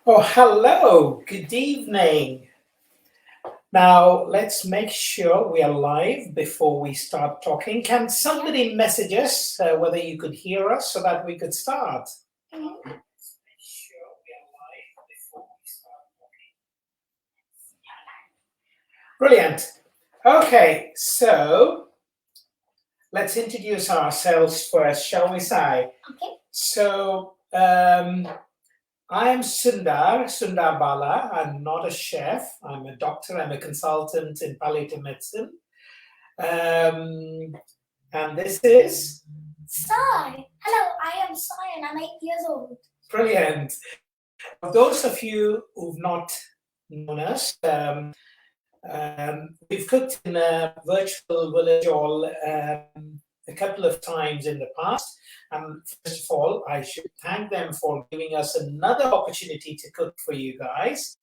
Oh, hello. Good evening. Now, let's make sure we are live before we start talking. Can somebody message us whether you could hear us so that we could start? Brilliant. Okay, so let's introduce ourselves first, shall we say? Okay. So, I am Sundar Bala. I'm not a chef. I'm a doctor. I'm a consultant in palliative medicine. And this is Sai. Hello, I am Sai and I'm 8 years old. brilliant. For those of you who've not known us, we've cooked in a virtual village hall a couple of times in the past. And first of all, I should thank them for giving us another opportunity to cook for you guys.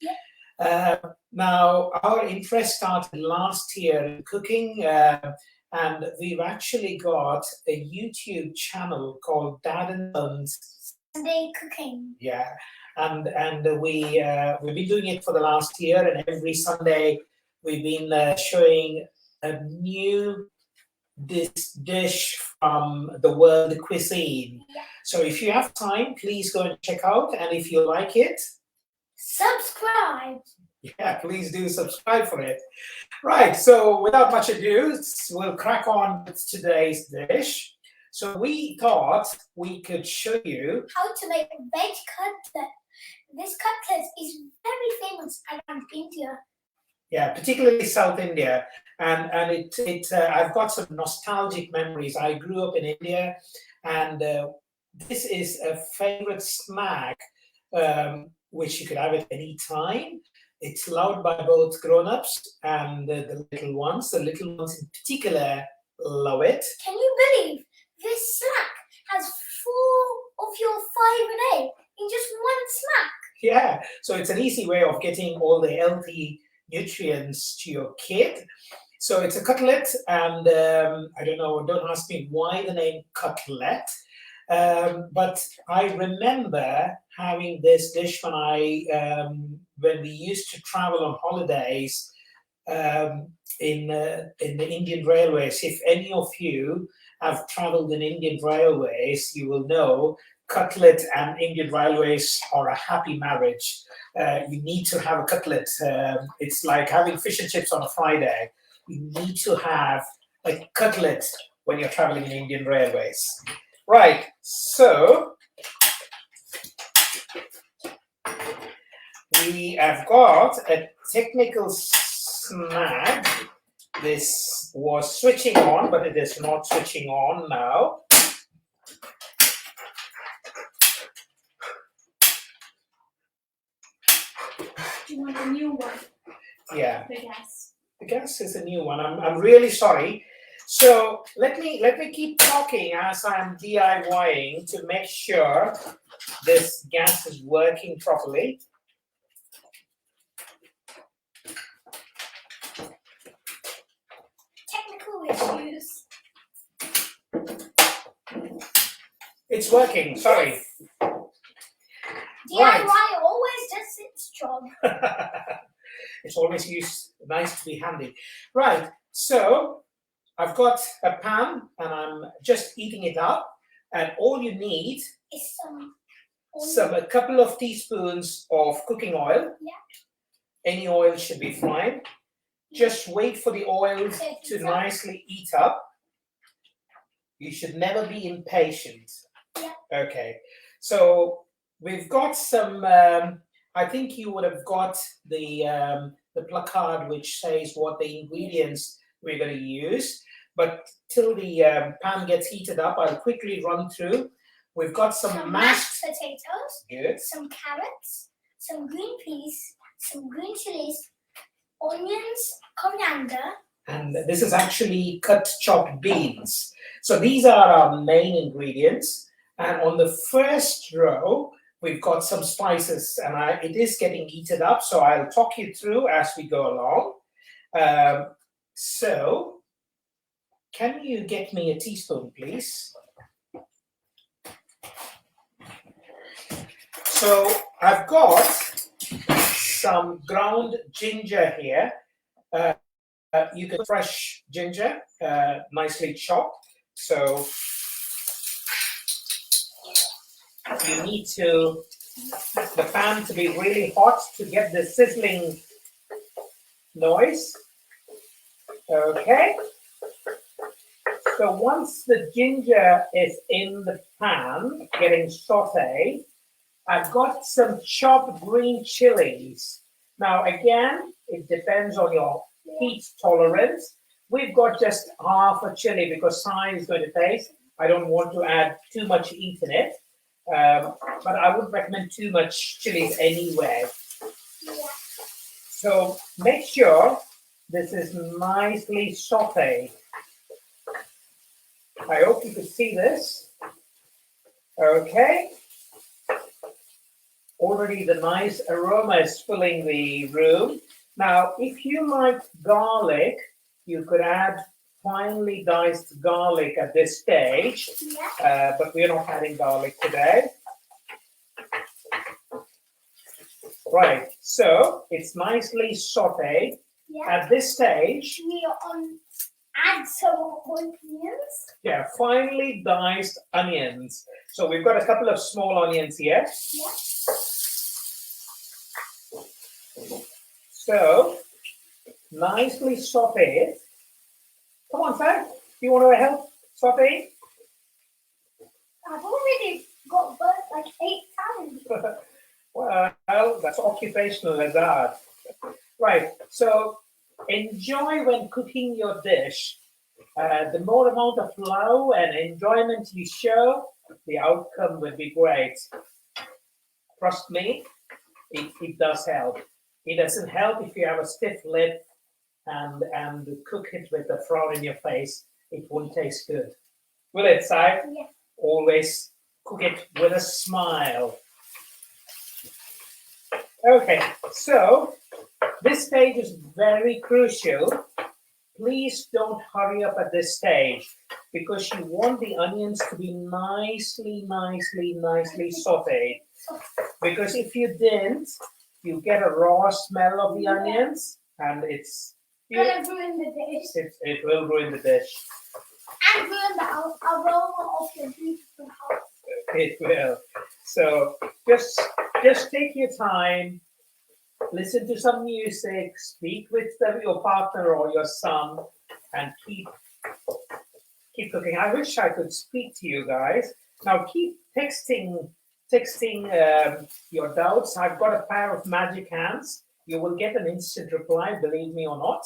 Now, our interest started last year in cooking, and we've actually got a YouTube channel called Dad and Sons Sunday cooking. Yeah, and we've been doing it for the last year, and every Sunday we've been showing a new dish from the world cuisine. Yeah. So if you have time, please go and check out, and if you like it, Subscribe. yeah, please do subscribe for it. Right, so without much ado, we'll crack on with today's dish. So we thought we could show you How to make veg cutlet. This cutlet is very famous around India. yeah, particularly South India, and I've got some nostalgic memories. I grew up in India, and this is a favorite snack which you could have at any time. It's loved by both grown-ups and the little ones. The little ones in particular love it. Can you believe this snack has 4 of your fiber a day in just one snack? Yeah, so it's an easy way of getting all the healthy nutrients to your kid. So it's a cutlet, and I don't know, don't ask me why the name cutlet, but I remember having this dish when we used to travel on holidays in the Indian Railways. If any of you have traveled in Indian Railways, you will know cutlet and Indian Railways are a happy marriage. You need to have a cutlet. It's like having fish and chips on a Friday. You need to have a cutlet when you're traveling in Indian Railways. Right, so we have got a technical snag. This was switching on, but it is not switching on now. Do you want a new one? Yeah. The gas. The gas is a new one. I'm really sorry. So let me keep talking as I'm DIYing to make sure this gas is working properly. Technical issues. It's working. Sorry. DIY always does its job. It's always nice to be handy. Right. So I've got a pan and I'm just heating it up. And all you need is a couple of teaspoons of cooking oil. Yeah. Any oil should be fine. Just wait for the oil to nicely heat up. You should never be impatient. Yeah. Okay. So we've got some. I think you would have got the placard which says what the ingredients we're going to use. But till the pan gets heated up, I'll quickly run through. We've got some mashed potatoes. Good. Some carrots. Some green peas. Some green chilies. Onions. Coriander. And this is actually cut chopped beans. So these are our main ingredients. And on the first row, we've got some spices, and it is getting heated up, so I'll talk you through as we go along. So, can you get me a teaspoon, please? So, I've got some ground ginger here. You can fresh ginger, nicely chopped. So you need the pan to be really hot to get the sizzling noise. Okay. So once the ginger is in the pan, getting sauteed, I've got some chopped green chilies. Now again, it depends on your heat tolerance. We've got just half a chili because Sai is going to taste. I don't want to add too much heat in it, but I wouldn't recommend too much chilies anyway. So make sure this is nicely sauteed. I hope you can see this. Okay. Already the nice aroma is filling the room. Now, if you like garlic, you could add finely diced garlic at this stage, but we're not adding garlic today. Right, so it's nicely sauteed. At this stage, add some onions. Yeah, finely diced onions. So we've got a couple of small onions here. Yeah. So nicely sauteed. Come on, Sai. Do you want to help saute? I've already got burnt like 8 times. Well, that's occupational hazard. Right, so enjoy when cooking your dish. The more amount of love and enjoyment you show, the outcome will be great. Trust me, it does help. It doesn't help if you have a stiff lip and cook it with a frown in your face. It won't taste good. Will it, Sai? Yeah. Always cook it with a smile. Okay, so this stage is very crucial. Please don't hurry up at this stage because you want the onions to be nicely sauteed. Because if you didn't, you get a raw smell of the onions and it's gonna ruin the dish. It will ruin the dish. And ruin the aroma of your beautiful house. It will. So just take your time. Listen to some music, speak with your partner or your son, and keep cooking. I wish I could speak to you guys. Now keep texting your doubts. I've got a pair of magic hands. You will get an instant reply, believe me or not.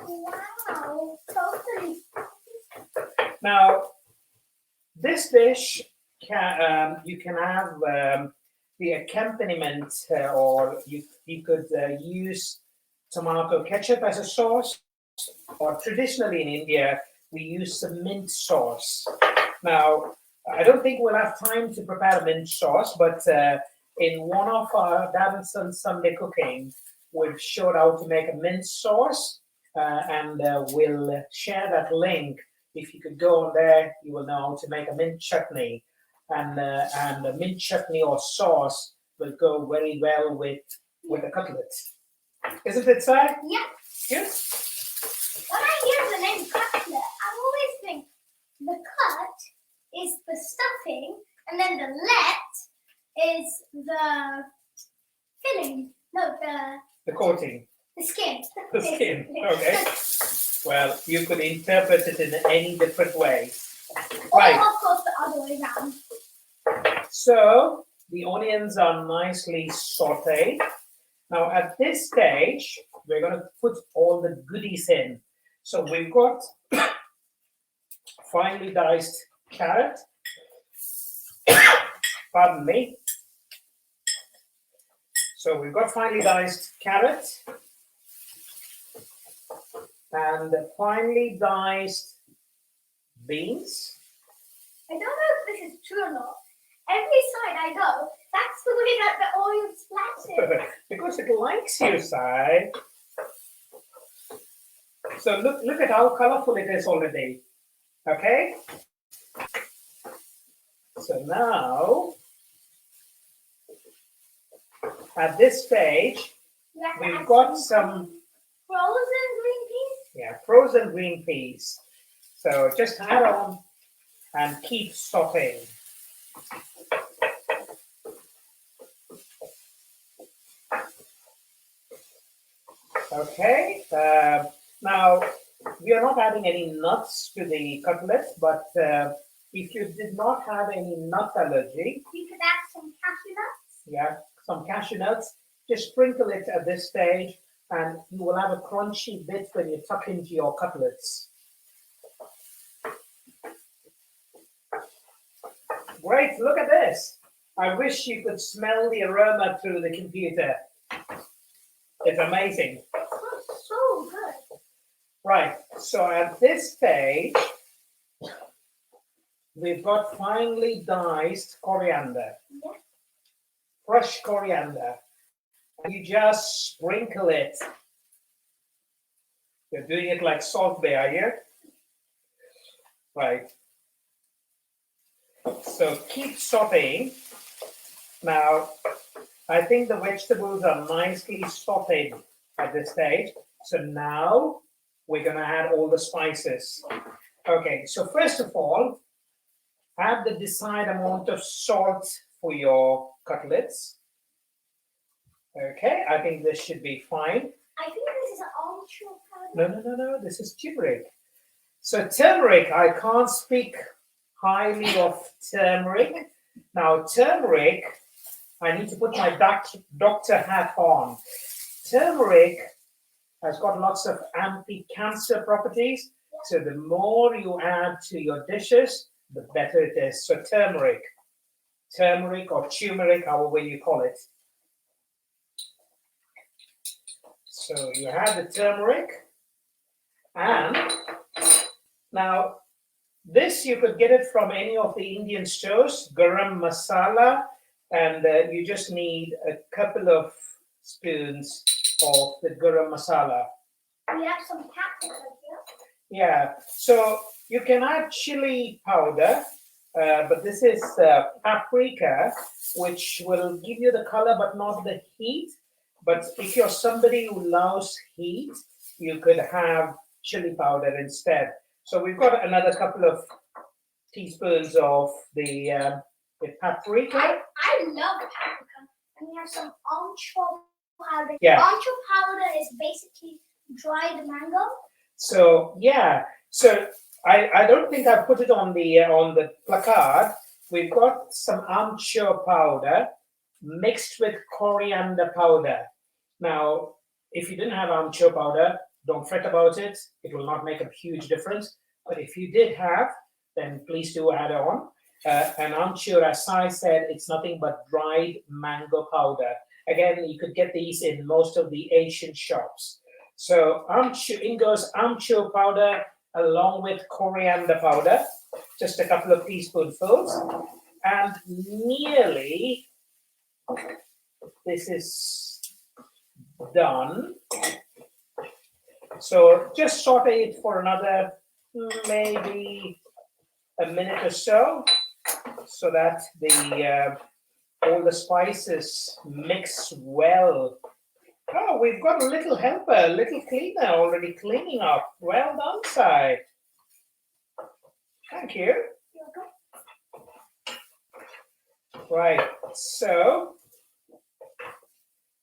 Wow, totally. Now, this dish, you can have the accompaniment, or you could use tomato ketchup as a sauce, or traditionally in India, we use some mint sauce. Now, I don't think we'll have time to prepare a mint sauce, but in one of our Dad and Son Sunday cooking, we've showed how to make a mint sauce, and we'll share that link. If you could go on there, you will know how to make a mint chutney. And a mint chutney or sauce will go very well with a cutlet. Isn't it, Sai? Yeah. Yes. When I hear the name cutlet, I always think the cut is the stuffing, and then the let is the filling. No, the coating. The skin. The skin. Okay. Well, you could interpret it in any different ways. Right. Or, of course, the other way around. So the onions are nicely sauteed. Now at this stage, we're going to put all the goodies in. So we've got finely diced carrot. Pardon me. So we've got finely diced carrot and finely diced beans. I don't know if this is true or not. Every side I go, that's the way that the oil splashes. Because it likes you, Sai. So look at how colorful it is already. Okay? So now at this stage, You have to we've add got some frozen green peas. frozen green peas. So just add on and keep sauteing. Okay, now we are not adding any nuts to the cutlet, but if you did not have any nut allergy, You could add some cashew nuts. some cashew nuts, just sprinkle it at this stage and you will have a crunchy bit when you tuck into your cutlets. Great, look at this. I wish you could smell the aroma through the computer. It's amazing. It smells so good. Right, so at this stage, we've got finely diced coriander, Yeah. fresh coriander. And you just sprinkle it. You're doing it like Salt Bay, are you? Right. So keep sauteing. Now, I think the vegetables are nicely sauteed at this stage. So now we're going to add all the spices. Okay, so first of all, add the desired amount of salt for your cutlets. Okay, I think this should be fine. I think this is ancho powder. No, this is turmeric. So turmeric, I can't speak highly of turmeric. Now turmeric, I need to put my doctor hat on. Turmeric has got lots of anti-cancer properties. So the more you add to your dishes, the better it is. So turmeric or turmeric, however you call it. So you have the turmeric, and now this you could get it from any of the Indian stores, garam masala, and you just need a couple of spoons of the garam masala. We have some paprika here. Yeah, so you can add chili powder, but this is paprika, which will give you the color but not the heat. But if you're somebody who loves heat, you could have chili powder instead. So we've got another couple of teaspoons of the paprika. I love paprika. And we have some ancho powder. Yeah. Ancho powder is basically dried mango. So so I don't think I put it on the placard. We've got some amchur powder mixed with coriander powder. Now, if you didn't have amchur powder, don't fret about it. It will not make a huge difference. But if you did have, then please do add on. And amchur, as I said, it's nothing but dried mango powder. Again, you could get these in most of the Asian shops. So in goes amchur powder along with coriander powder, just a couple of teaspoonfuls, and nearly this is done. So just saute it for another maybe a minute or so that the all the spices mix well. Oh, we've got a little helper, a little cleaner already cleaning up. Well done, Sai. Thank you. Right, so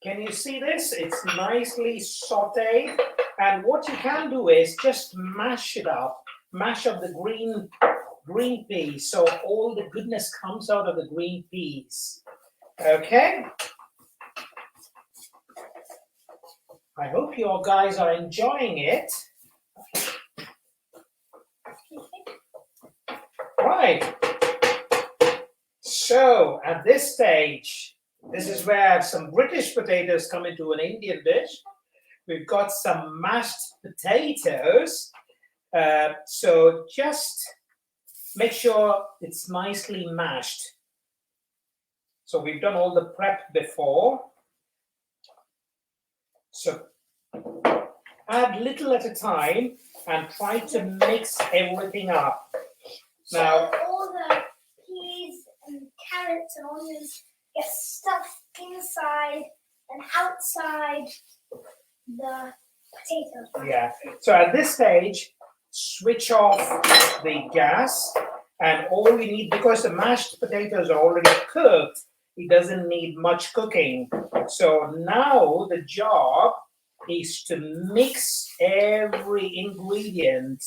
can you see this? It's nicely sauteed. And what you can do is just mash it up. Mash up the green peas so all the goodness comes out of the green peas. Okay? I hope you guys are enjoying it. Right. So at this stage, this is where some British potatoes come into an Indian dish. We've got some mashed potatoes. So just make sure it's nicely mashed. So we've done all the prep before. So add little at a time and try to mix everything up. Now, so all the peas and carrots and onions get stuffed inside and outside the potato. Yeah. So at this stage, switch off the gas, and all we need, because the mashed potatoes are already cooked, it doesn't need much cooking. So now the job is to mix every ingredient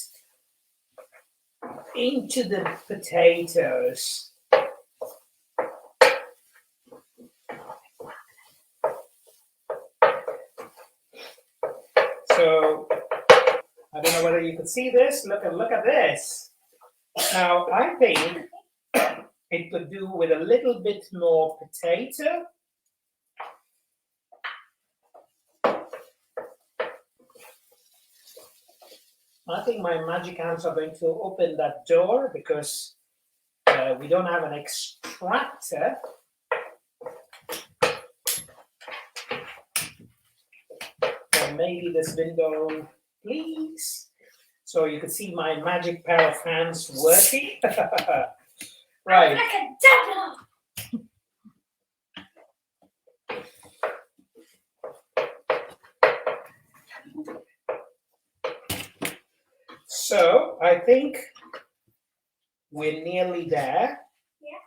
into the potatoes. So I don't know whether you can see this. Look at this. Now I think it could do with a little bit more potato. I think my magic hands are going to open that door because we don't have an extractor. So maybe this window, please. So you can see my magic pair of hands working. Right. Like a devil. So I think we're nearly there. Yeah.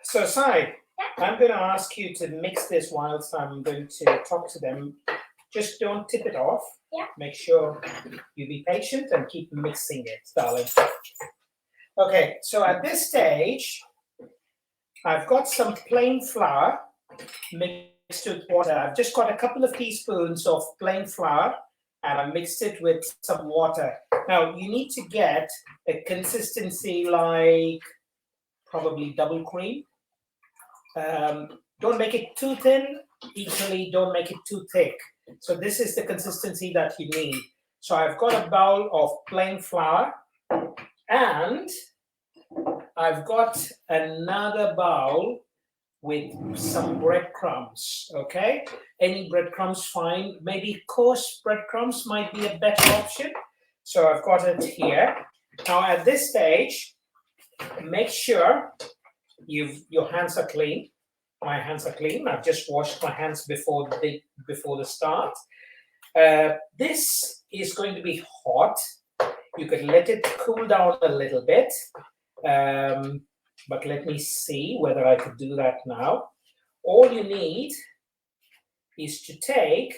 So Sai, Yeah. I'm going to ask you to mix this whilst I'm going to talk to them. Just don't tip it off. Yeah. Make sure you be patient and keep mixing it, darling. Okay, so at this stage, I've got some plain flour mixed with water. I've just got a couple of teaspoons of plain flour and I mixed it with some water. Now, you need to get a consistency like probably double cream. Don't make it too thin. Equally, don't make it too thick. So this is the consistency that you need. So I've got a bowl of plain flour and I've got another bowl with some breadcrumbs, okay? Any breadcrumbs, fine. Maybe coarse breadcrumbs might be a better option. So I've got it here. Now at this stage, make sure your hands are clean. My hands are clean. I've just washed my hands before the start. This is going to be hot. You could let it cool down a little bit. But let me see whether I could do that now. All you need is to take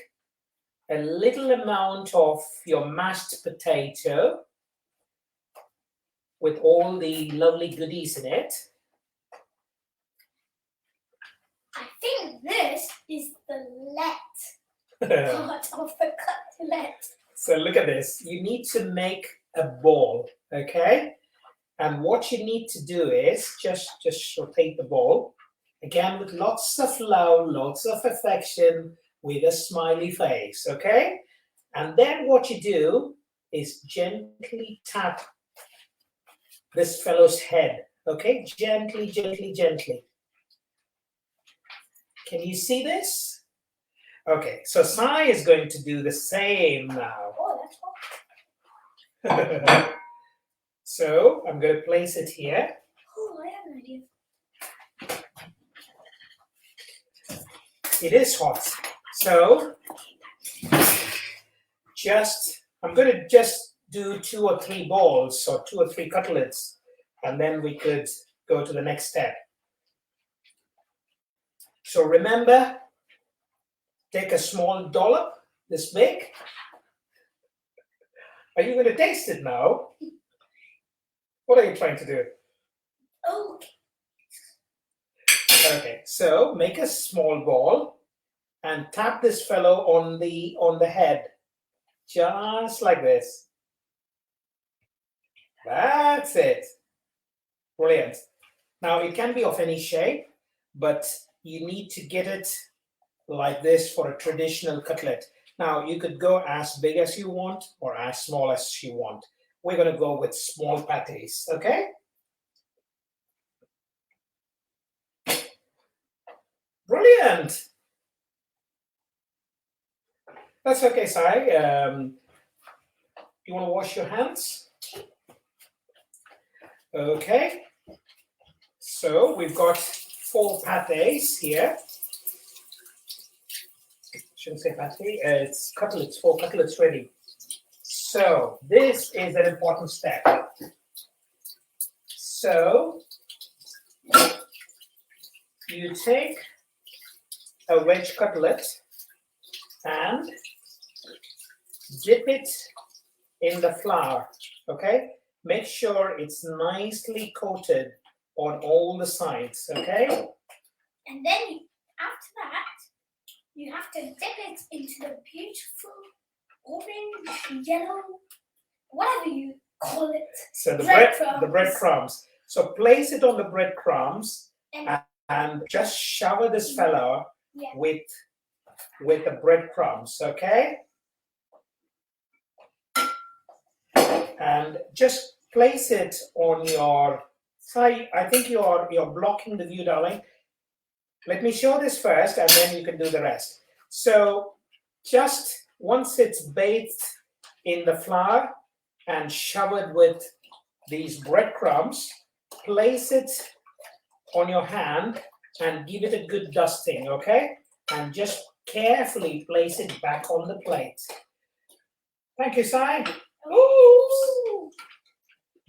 a little amount of your mashed potato with all the lovely goodies in it. I think this is the let part of the cutlet. So look at this. You need to make a ball, okay? And what you need to do is just rotate the ball, again with lots of love, lots of affection, with a smiley face, okay? And then what you do is gently tap this fellow's head, okay? Gently, gently, gently. Can you see this? Okay, so Sai is going to do the same now. Oh, that's hot. So I'm going to place it here. Oh, I have an idea. It is hot. So I'm going to just do 2 or 3 balls or 2 or 3 cutlets, and then we could go to the next step. So remember, take a small dollop, this big. Are you going to taste it now? What are you trying to do? Okay. Okay, so make a small ball and tap this fellow on the head, just like this. That's it. Brilliant. Now it can be of any shape, but you need to get it like this for a traditional cutlet. Now you could go as big as you want or as small as you want. We're going to go with small patties, okay? Brilliant. That's okay, Sai. You want to wash your hands? Okay. So we've got 4 pates here. Shouldn't say pate, it's cutlets, 4 cutlets ready. So this is an important step. So you take a wedge cutlet and dip it in the flour, okay? Make sure it's nicely coated on all the sides, okay? And then after that, you have to dip it into the beautiful orange, yellow, whatever you call it. So the breadcrumbs. breadcrumbs. So place it on the breadcrumbs And just shower this fella yeah. with the breadcrumbs, okay? And just place it on your side. I think you're blocking the view, darling. Let me show this first, and then you can do the rest. So just once it's bathed in the flour and showered with these breadcrumbs, place it on your hand and give it a good dusting, okay? And just carefully place it back on the plate. Thank you, Sai. Oops.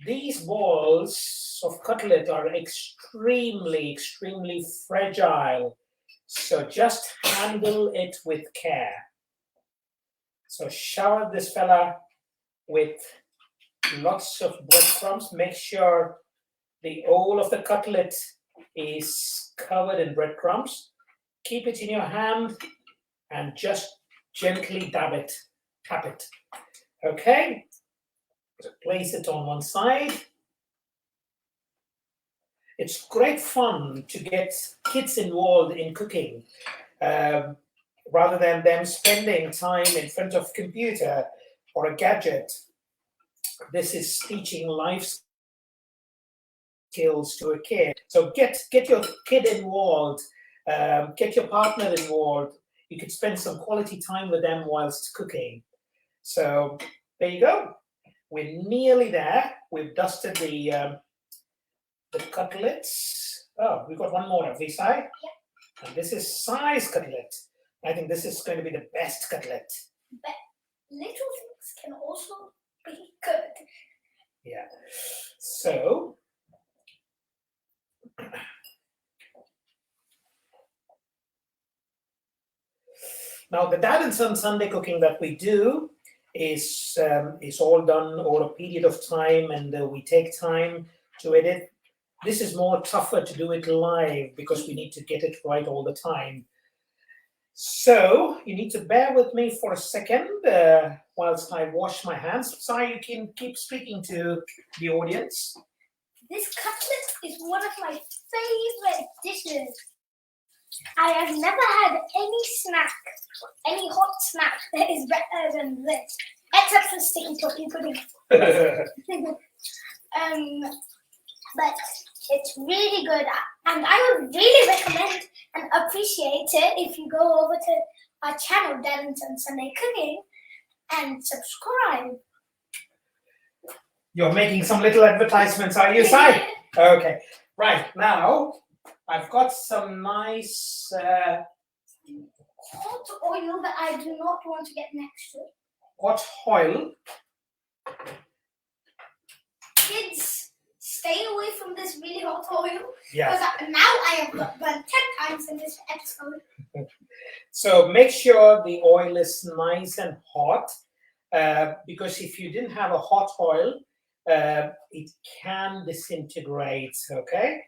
These balls of cutlet are extremely, extremely fragile. So just handle it with care. So shower this fella with lots of breadcrumbs. Make sure the whole of the cutlet is covered in breadcrumbs. Keep it in your hand and just gently tap it. Okay? So place it on one side. It's great fun to get kids involved in cooking rather than them spending time in front of a computer or a gadget. This is teaching life skills to a kid. So get your kid involved, get your partner involved. You could spend some quality time with them whilst cooking. So there you go. We're nearly there. We've dusted the cutlets. Oh, we've got one more, have we, Sai? Yeah. And this is Sai's cutlet. I think this is going to be the best cutlet. But little things can also be good. Yeah. So now the Dad and Son Sunday cooking that we do is all done over a period of time, and we take time to edit. This is more tougher to do it live because we need to get it right all the time. So you need to bear with me for a second whilst I wash my hands. Sai, you can keep speaking to the audience. This cutlet is one of my favorite dishes. I have never had any snack, any hot snack that is better than this, except for sticky toffee pudding. But it's really good, and I would really recommend and appreciate it if you go over to our channel, Dad and Son Sunday Cooking, and subscribe. You're making some little advertisements, are you, Sai? Okay, right, now I've got some nice hot oil that I do not want to get next to. Hot oil. Kids, stay away from this really hot oil. Yeah. Because now I have got burnt 10 times in this episode. So make sure the oil is nice and hot because if you didn't have a hot oil, it can disintegrate, okay?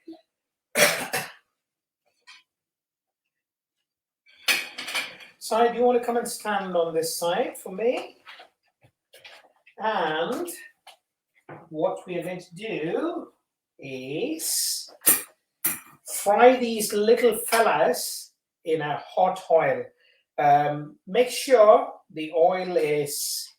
Sai, do you want to come and stand on this side for me? And what we are going to do is fry these little fellas in a hot oil. Make sure the oil is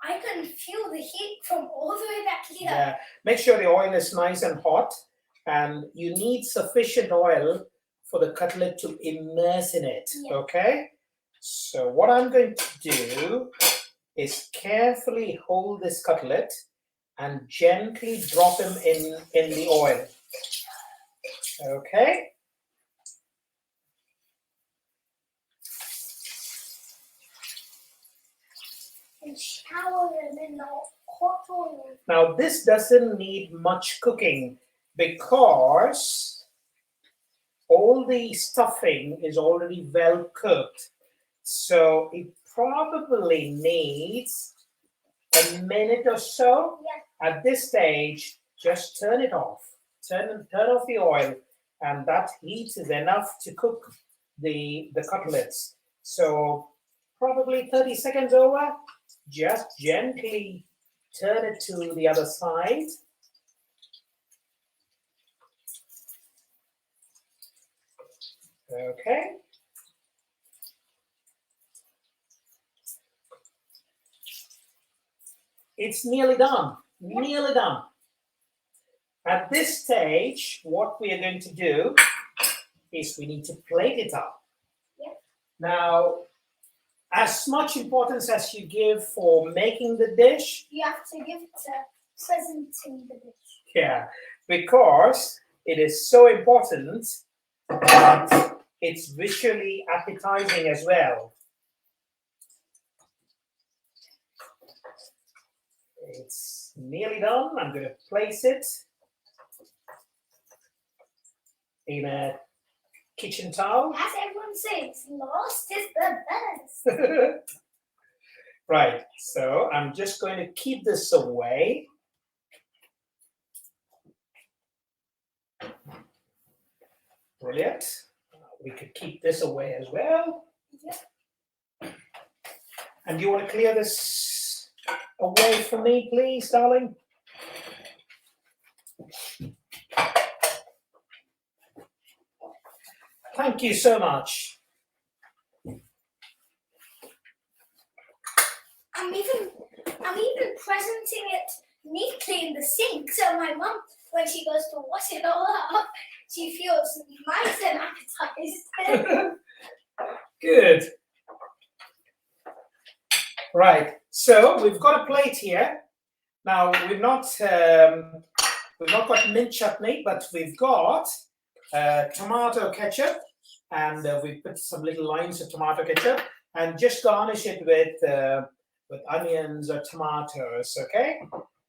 I can feel the heat from all the way back here. yeah. Make sure the oil is nice and hot, and you need sufficient oil for the cutlet to immerse in it, Yeah. okay? So what I'm going to do is carefully hold this cutlet and gently drop him in the oil. Okay. And shower them in the hot oil. Now this doesn't need much cooking because all the stuffing is already well cooked. So it probably needs a minute or so. Yeah. At this stage, just turn it off. Turn off the oil, and that heat is enough to cook the cutlets. So probably 30 seconds over. Just gently turn it to the other side. Okay. It's nearly done. Nearly done. At this stage, what we are going to do is we need to plate it up. Yep. Now, as much importance as you give for making the dish, You have to give it to presenting the dish. yeah, because it is so important that it's visually appetizing as well. It's nearly done. I'm going to place it in a kitchen towel. As everyone says, last is the best. Right, so I'm just going to keep this away. Brilliant. We could keep this away as well. Yep. And you want to clear this away from me, please, darling? Thank you so much. I'm even presenting it neatly in the sink, so my mum, when she goes to wash it all up, she feels nice and appetized. Good. Right. So we've got a plate here. Now we've not got mint chutney, but we've got tomato ketchup, and we put some little lines of tomato ketchup, and just garnish it with onions or tomatoes. Okay.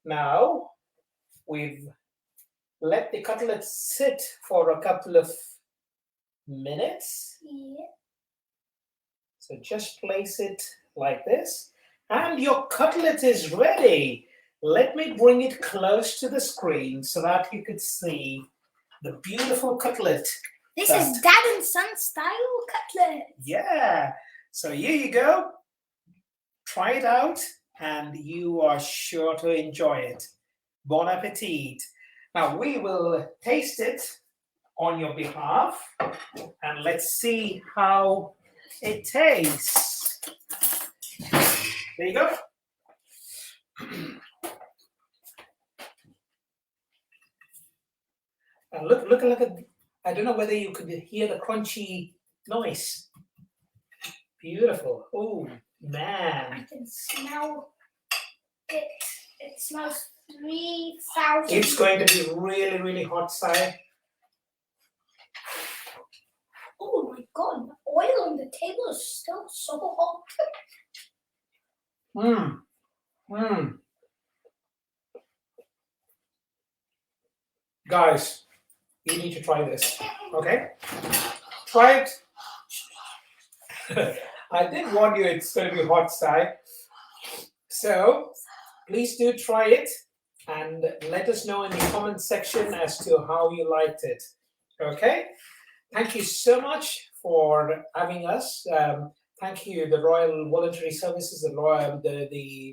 Now we've let the cutlets sit for a couple of minutes. Yeah. So just place it like this, and your cutlet is ready. Let me bring it close to the screen so that you could see the beautiful cutlet. This is Dad and Son style cutlet. Yeah. So here you go. Try it out, and you are sure to enjoy it. Bon appetit. Now we will taste it on your behalf, and let's see how it tastes. There you go. And look at, I don't know whether you could hear the crunchy noise. Beautiful. Oh man. I can smell it. It smells 3,000. It's going to be really, really hot, side. Oh my god, the oil on the table is still so hot. Guys, you need to try this. Okay? Try it. I did warn you it's going to be hot, side. So please do try it and let us know in the comment section as to how you liked it. Okay? Thank you so much for having us. Thank you, the Royal Voluntary Services, the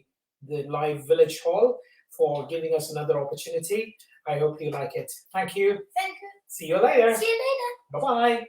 Live Village Hall, for giving us another opportunity. I hope you like it. Thank you. Thank you. See you later. See you later. Bye-bye.